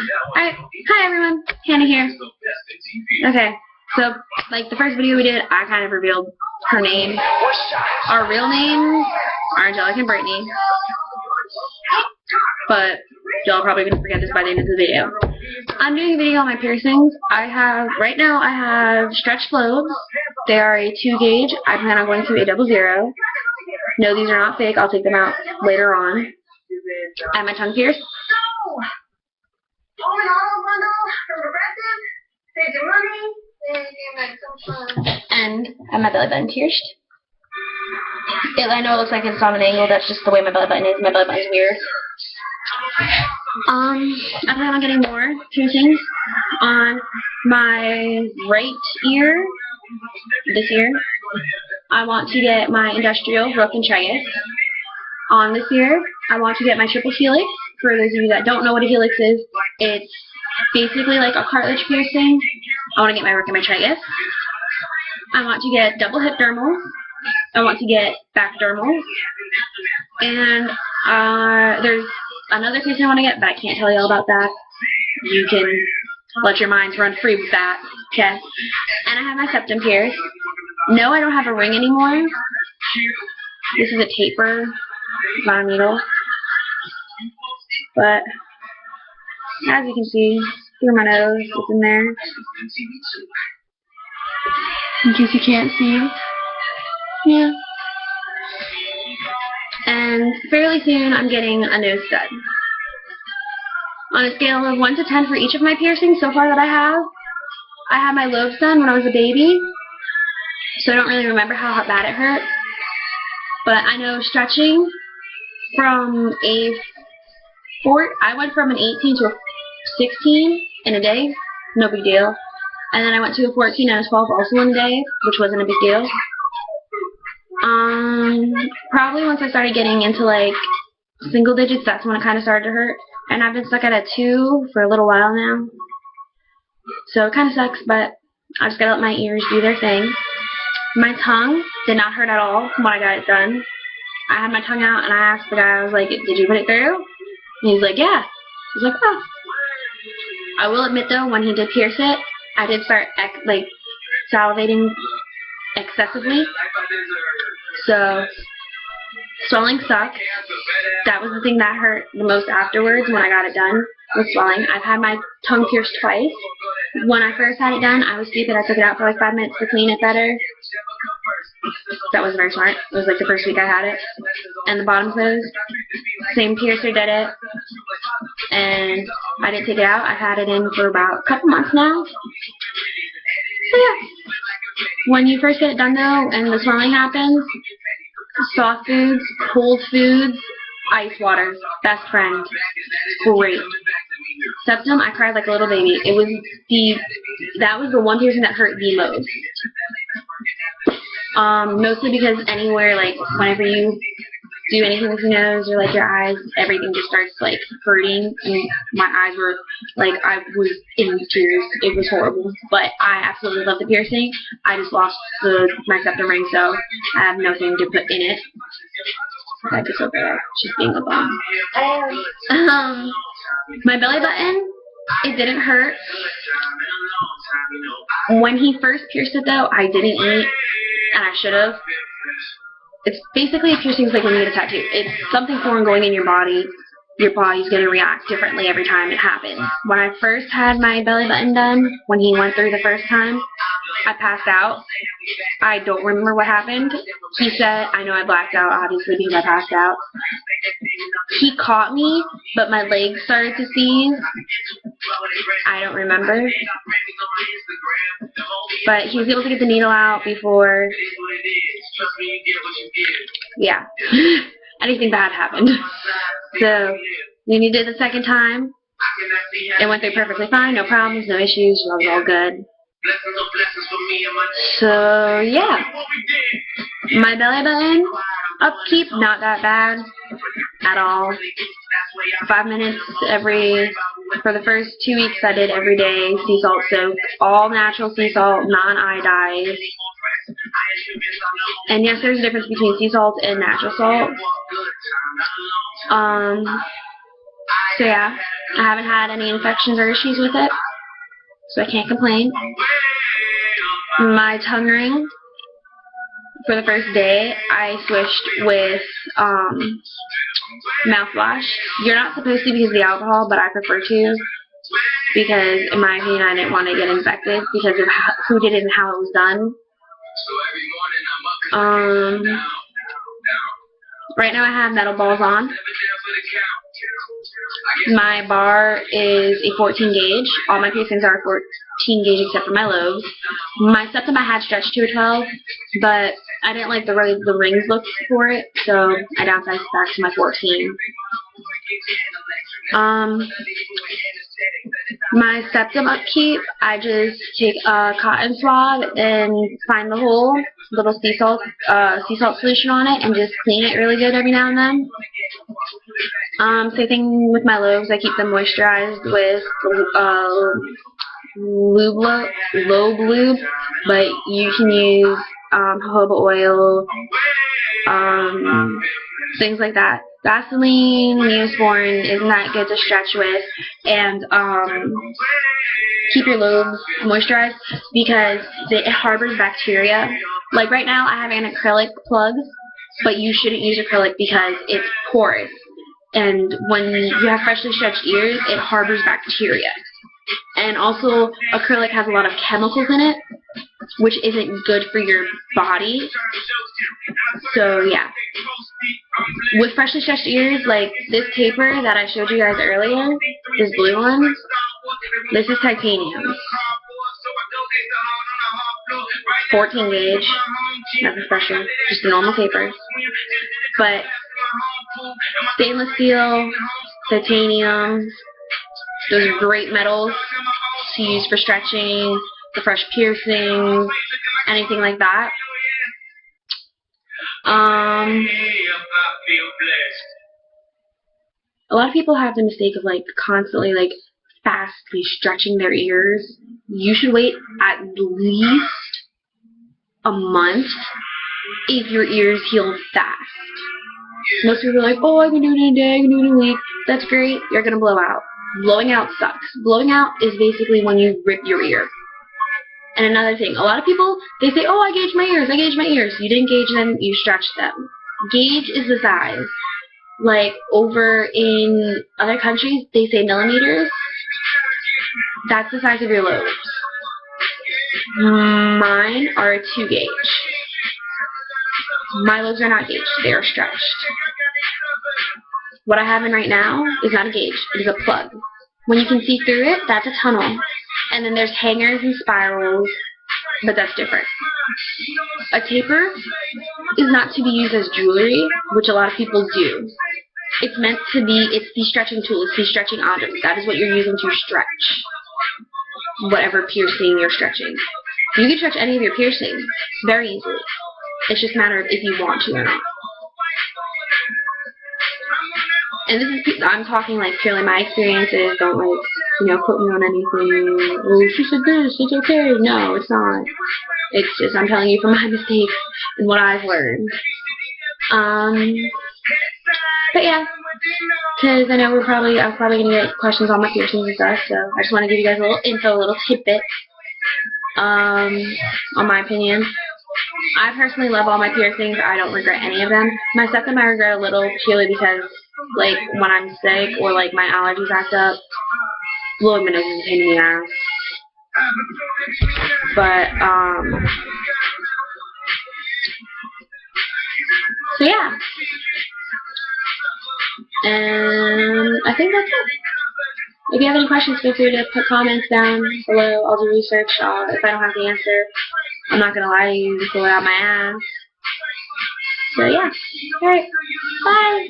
Alright, hi everyone, Hannah here. Okay, so, like the first video we did, I kind of revealed her name. Our real names are Angelica and Brittany, but y'all probably gonna forget this by the end of the video. I'm doing a video on my piercings. Right now I have stretched lobes. They are a 2 gauge. I plan on going to a 00. No, these are not fake. I'll take them out later on. I have my tongue pierced. And I have my belly button pierced. I know it looks like it's on an angle. That's just the way my belly button is. My belly button is weird. I plan on getting more piercings on my right ear this year. I want to get my industrial broken tragus on this ear. I want to get my triple helix. For those of you that don't know what a helix is, it's basically like a cartilage piercing. I want to get my rook and my tragus. I want to get double hip dermals. I want to get back dermals. And there's another piercing I want to get, but I can't tell you all about that. You can let your minds run free with that. Okay. And I have my septum pierced. No, I don't have a ring anymore. This is a taper, not a needle. But as you can see, through my nose, it's in there. In case you can't see. Yeah. And fairly soon, I'm getting a nose stud. On a scale of 1 to 10 for each of my piercings so far that I had my lobes done when I was a baby. So I don't really remember how bad it hurt. But I know stretching from I went from an 18 to a 16 in a day, no big deal. And then I went to a 14 and a 12 also in a day, which wasn't a big deal. Probably once I started getting into like single digits, that's when it kind of started to hurt. And I've been stuck at a 2 for a little while now. So it kind of sucks, but I just gotta let my ears do their thing. My tongue did not hurt at all when I got it done. I had my tongue out and I asked the guy, I was like, did you put it through? And he's like, yeah. He's like, oh. I will admit though, when he did pierce it, I did start like salivating excessively. So swelling sucked. That was the thing that hurt the most afterwards when I got it done, was swelling. I've had my tongue pierced twice. When I first had it done, I was stupid. I took it out for like 5 minutes to clean it better. That was very smart. It was like the first week I had it. And the bottom closed. Same piercer did it. And I didn't take it out. I've had it in for about a couple months now. So yeah. When you first get it done though, and the swelling happens, soft foods, cold foods, ice water, best friend. Great. Septum, I cried like a little baby. That was the one piercing that hurt the most. Mostly because anywhere, like, whenever you do anything with your nose or, like, your eyes, everything just starts, like, hurting. And my eyes were, like, I was in tears. It was horrible. But I absolutely love the piercing. I just lost my septum ring, so I have nothing to put in it. I just over there. She's being a bum. My belly button, it didn't hurt. When he first pierced it, though, I didn't eat. And I should have. It's basically a piercing is like when you get a tattoo. It's something foreign going in your body. Your body's going to react differently every time it happens. When I first had my belly button done, when he went through the first time, I passed out. I don't remember what happened. He said, I know I blacked out, obviously, because I passed out. He caught me, but my legs started to seize. I don't remember. But he was able to get the needle out before, yeah, anything bad happened. So, when he did the second time, it went through perfectly fine, no problems, no issues, it was all good. So, yeah. My belly button upkeep, not that bad at all. 5 minutes for the first 2 weeks I did every day, sea salt soak, all natural sea salt, non-iodized. And yes, there's a difference between sea salt and natural salt. So yeah, I haven't had any infections or issues with it, so I can't complain. My tongue ring, for the first day, I switched with mouthwash. You're not supposed to because of the alcohol, but I prefer to because, in my opinion, I didn't want to get infected because of who did it and how it was done. Right now I have metal balls on. My bar is a 14 gauge. All my piercings are 14 gauge except for my lobes. My septum I had stretched to a 12, but I didn't like the rings look for it, so I downsized back to my 14. My septum upkeep, I just take a cotton swab and find the hole, little sea salt solution on it, and just clean it really good every now and then. Same thing with my lobes. I keep them moisturized with lobe lube, but you can use jojoba oil, things like that. Vaseline, Neosporin isn't that good to stretch with, and keep your lobes moisturized because it harbors bacteria. Like right now, I have an acrylic plug, but you shouldn't use acrylic because it's porous, and when you have freshly stretched ears, it harbors bacteria. And also, acrylic has a lot of chemicals in it, which isn't good for your body. So yeah. With freshly stretched ears, like this taper that I showed you guys earlier, this blue one, this is titanium. 14 gauge, nothing special, just a normal taper. But stainless steel, titanium, those are great metals to use for stretching, for fresh piercings, anything like that. A lot of people have the mistake of like constantly like fastly stretching their ears. You should wait at least a month if your ears heal fast. Most people are like, oh, I can do it in a day, I can do it in a week. That's great. You're going to blow out. Blowing out sucks. Blowing out is basically when you rip your ear. And another thing, a lot of people, they say, oh, I gauge my ears, I gauge my ears. You didn't gauge them, you stretched them. Gauge is the size. Like, over in other countries, they say millimeters. That's the size of your lobes. Mine are a 2 gauge. My lobes are not gauged, they are stretched. What I have in right now is not a gauge, it is a plug. When you can see through it, that's a tunnel. And then there's hangers and spirals, but that's different. A taper is not to be used as jewelry, which a lot of people do. It's meant to be, it's the stretching tool, it's the stretching object. That is what you're using to stretch whatever piercing you're stretching. You can stretch any of your piercings very easily. It's just a matter of if you want to or not. And this is, I'm talking like purely my experiences, don't like, quote me on anything. Oh, she said this, it's okay. No, it's not. It's just, I'm telling you from my mistakes and what I've learned. But yeah, because I know I'm probably going to get questions on my piercings and stuff, so I just want to give you guys a little info, a little tidbit, on my opinion. I personally love all my piercings. I don't regret any of them. My septum I regret a little purely because, like, when I'm sick or, like, my allergies act up, blowing my nose is a pain in the ass. But, so yeah. And I think that's it. If you have any questions, feel free to put comments down below. I'll do research. If I don't have the answer, I'm not going to lie to you and pull it out my ass. So yeah. Alright. Bye.